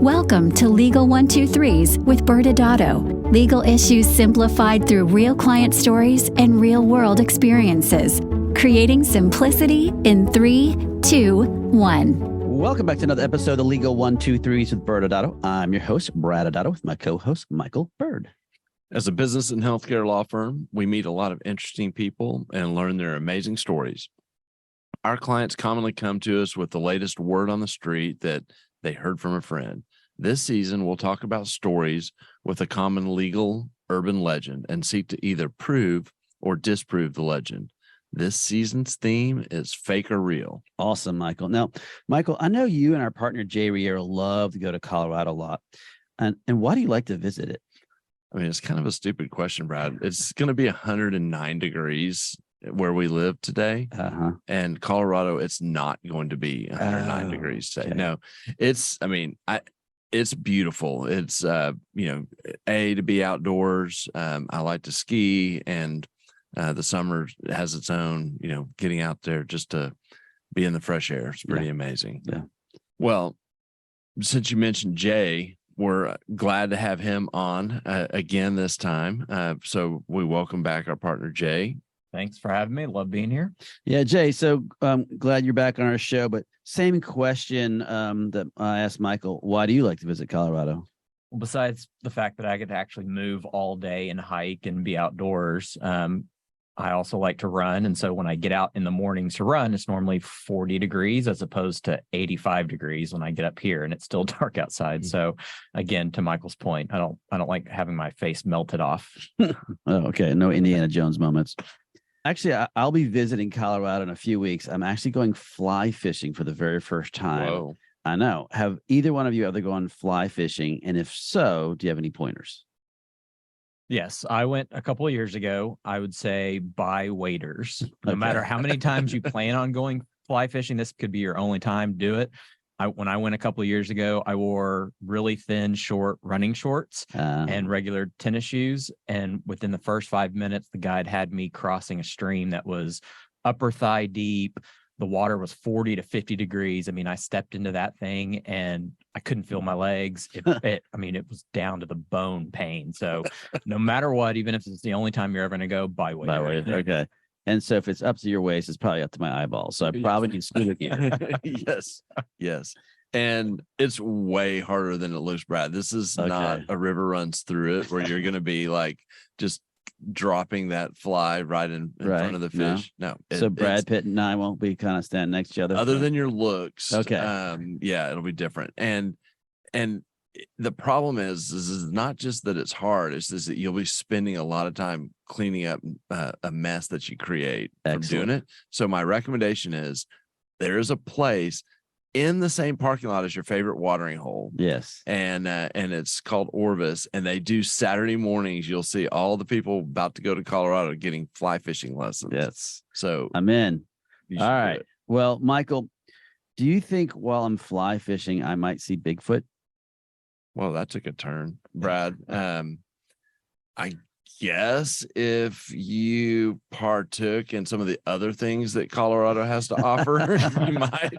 Welcome to Legal 123s with ByrdAdatto. Legal issues simplified through real client stories and real-world experiences. Creating simplicity in 3, 2, 1. Welcome back to another episode of Legal 123s with ByrdAdatto. I'm your host, ByrdAdatto, with my co-host, Michael Byrd. As a business and healthcare law firm, we meet a lot of interesting people and learn their amazing stories. Our clients commonly come to us with the latest word on the street that they heard from a friend. This season, we'll talk about stories with a common legal urban legend and seek to either prove or disprove the legend. This season's theme is fake or real. Awesome, Michael. Now, Michael, I know you and our partner, Jay Reyero, love to go to Colorado a lot. And why do you like to visit it? I mean, it's kind of a stupid question, Brad. It's going to be 109 degrees where we live today. And Colorado, it's not going to be 109 degrees today. Okay. No, it's beautiful. It's, to be outdoors. I like to ski, and the summer has its own, getting out there just to be in the fresh air. It's pretty amazing. Yeah. Well, since you mentioned Jay, we're glad to have him on again this time. So we welcome back our partner, Jay. Thanks for having me. Love being here. Yeah, Jay, so glad you're back on our show, but same question that I asked Michael. Why do you like to visit Colorado? Well, besides the fact that I get to actually move all day and hike and be outdoors, I also like to run. And so when I get out in the mornings to run, it's normally 40 degrees as opposed to 85 degrees when I get up here and it's still dark outside. Mm-hmm. So again, to Michael's point, I don't like having my face melted off. Oh, okay. No Indiana Jones moments. Actually, I'll be visiting Colorado in a few weeks. I'm actually going fly fishing for the very first time. Whoa. I know. Have either one of you ever gone fly fishing? And if so, do you have any pointers? Yes, I went a couple of years ago. I would say buy waders. No matter how many times you plan on going fly fishing, this could be your only time. Do it. When I went a couple of years ago, I wore really thin, short running shorts and regular tennis shoes. And within the first 5 minutes, the guide had me crossing a stream that was upper thigh deep. The water was 40 to 50 degrees. I mean, I stepped into that thing and I couldn't feel my legs. It was down to the bone pain. So no matter what, even if it's the only time you're ever going to go, buy waders. Okay. And so if it's up to your waist, it's probably up to my eyeballs. So I probably need scuba gear. Yes. And it's way harder than it looks, Brad. This is not a river runs through it where you're going to be like just dropping that fly right in front of the fish. No. So Brad Pitt and I won't be kind of standing next to each other. Other than your looks. Okay. It'll be different. And the problem is not just that it's hard, it's just that you'll be spending a lot of time cleaning up a mess that you create from doing it. So my recommendation is there is a place in the same parking lot as your favorite watering hole. Yes. And it's called Orvis, and they do Saturday mornings. You'll see all the people about to go to Colorado getting fly fishing lessons. Yes. So I'm in. All right. Well, Michael, do you think while I'm fly fishing, I might see Bigfoot? Well, that took a turn, Brad. I guess if you partook in some of the other things that Colorado has to offer, you might.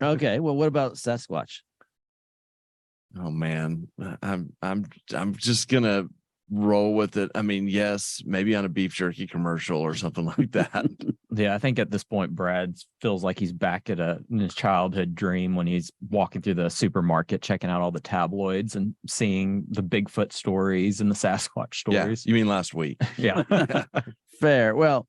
Okay. Well, what about Sasquatch? Oh man, I'm just gonna roll with it. I mean, yes, maybe on a beef jerky commercial or something like that. Yeah, I think at this point, Brad feels like he's back in his childhood dream when he's walking through the supermarket, checking out all the tabloids and seeing the Bigfoot stories and the Sasquatch stories. Yeah, you mean last week? Yeah. Fair. Well,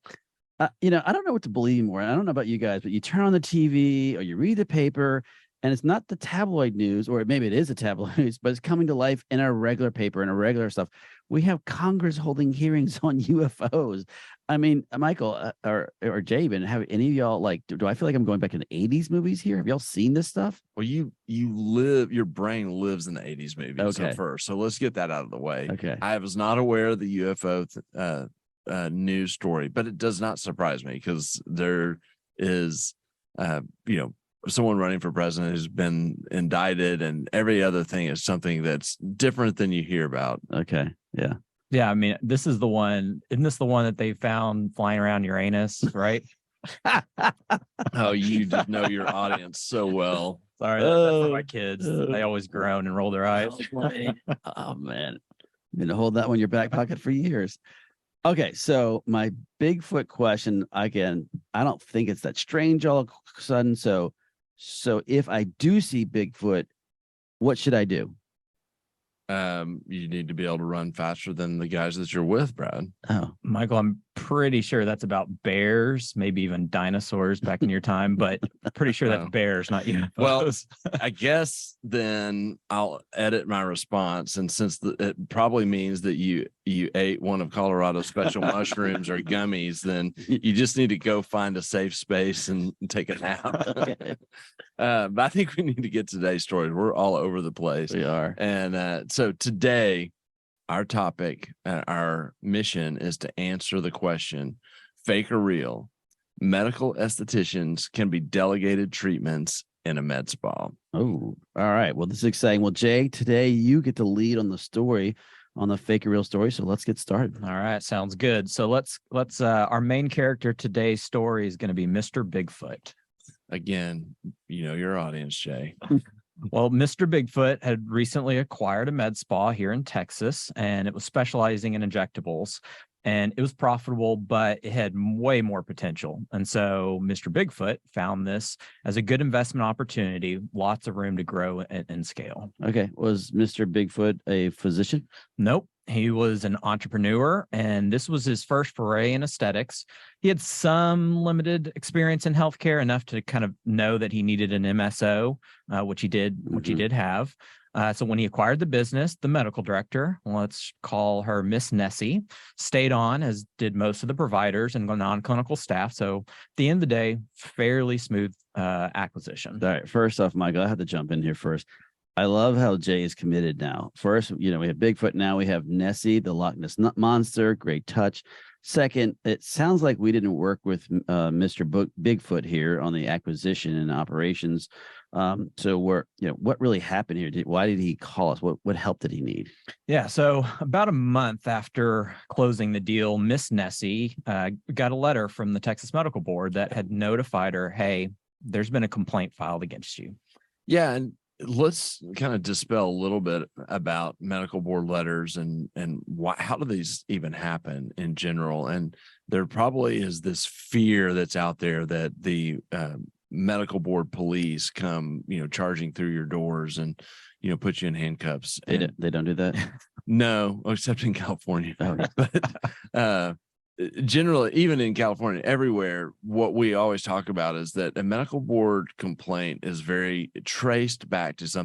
I don't know what to believe more. I don't know about you guys, but you turn on the TV or you read the paper, and it's not the tabloid news, or maybe it is the tabloid news, but it's coming to life in our regular paper and our regular stuff. We have Congress holding hearings on UFOs. I mean, Michael or Jay, even have any of y'all do I feel like I'm going back in the 80s movies here? Have y'all seen this stuff? Well, your brain lives in the 80s movies first. So let's get that out of the way. Okay. I was not aware of the UFO news story, but it does not surprise me because there is, someone running for president who's been indicted, and every other thing is something that's different than you hear about. Okay. Yeah. Yeah. I mean, this is the one. Isn't this the one that they found flying around Uranus, right? Oh, you just know your audience so well. Sorry, that's for my kids. They always groan and roll their eyes. Oh man, been to hold that one in your back pocket for years. Okay, so my Bigfoot question again. I don't think it's that strange all of a sudden. So if I do see Bigfoot, what should I do? You need to be able to run faster than the guys that you're with, Brad. Oh, Michael, I'm pretty sure that's about bears, maybe even dinosaurs back in your time, but pretty sure that's bears, not UFOs. Well, I guess then I'll edit my response. And since it probably means that you ate one of Colorado's special mushrooms or gummies, then you just need to go find a safe space and take a nap. okay. But I think we need to get today's stories. We're all over the place. We are. And so today, our topic, our mission is to answer the question, fake or real, medical estheticians can be delegated treatments in a med spa. Oh, all right. Well, this is exciting. Well, Jay, today you get to lead on the story, on the fake or real story. So let's get started. All right, sounds good. So let's our main character today's story is going to be Mr. Bigfoot. Again, you know your audience, Jay. Well, Mr. Bigfoot had recently acquired a med spa here in Texas, and it was specializing in injectables, and it was profitable, but it had way more potential. And so Mr. Bigfoot found this as a good investment opportunity, lots of room to grow and scale. Okay. Was Mr. Bigfoot a physician? Nope. He was an entrepreneur, and this was his first foray in aesthetics. He had some limited experience in healthcare, enough to kind of know that he needed an MSO, which he did have. So when he acquired the business, the medical director, let's call her Miss Nessie, stayed on, as did most of the providers and non-clinical staff. So at the end of the day, fairly smooth acquisition. All right. First off, Michael, I have to jump in here first. I love how Jay is committed now. First, we have Bigfoot. Now we have Nessie, the Loch Ness Monster. Great touch. Second, it sounds like we didn't work with Mr. Bigfoot here on the acquisition and operations. So what really happened here? Why did he call us? What help did he need? Yeah. So about a month after closing the deal, Miss Nessie got a letter from the Texas Medical Board that had notified her, hey, there's been a complaint filed against you. Yeah. And let's kind of dispel a little bit about medical board letters and how do these even happen in general. And there probably is this fear that's out there that the medical board police come, charging through your doors and, put you in handcuffs. They don't do that? No, except in California. Oh, yeah. But generally, even in California, everywhere, what we always talk about is that a medical board complaint is very traced back to something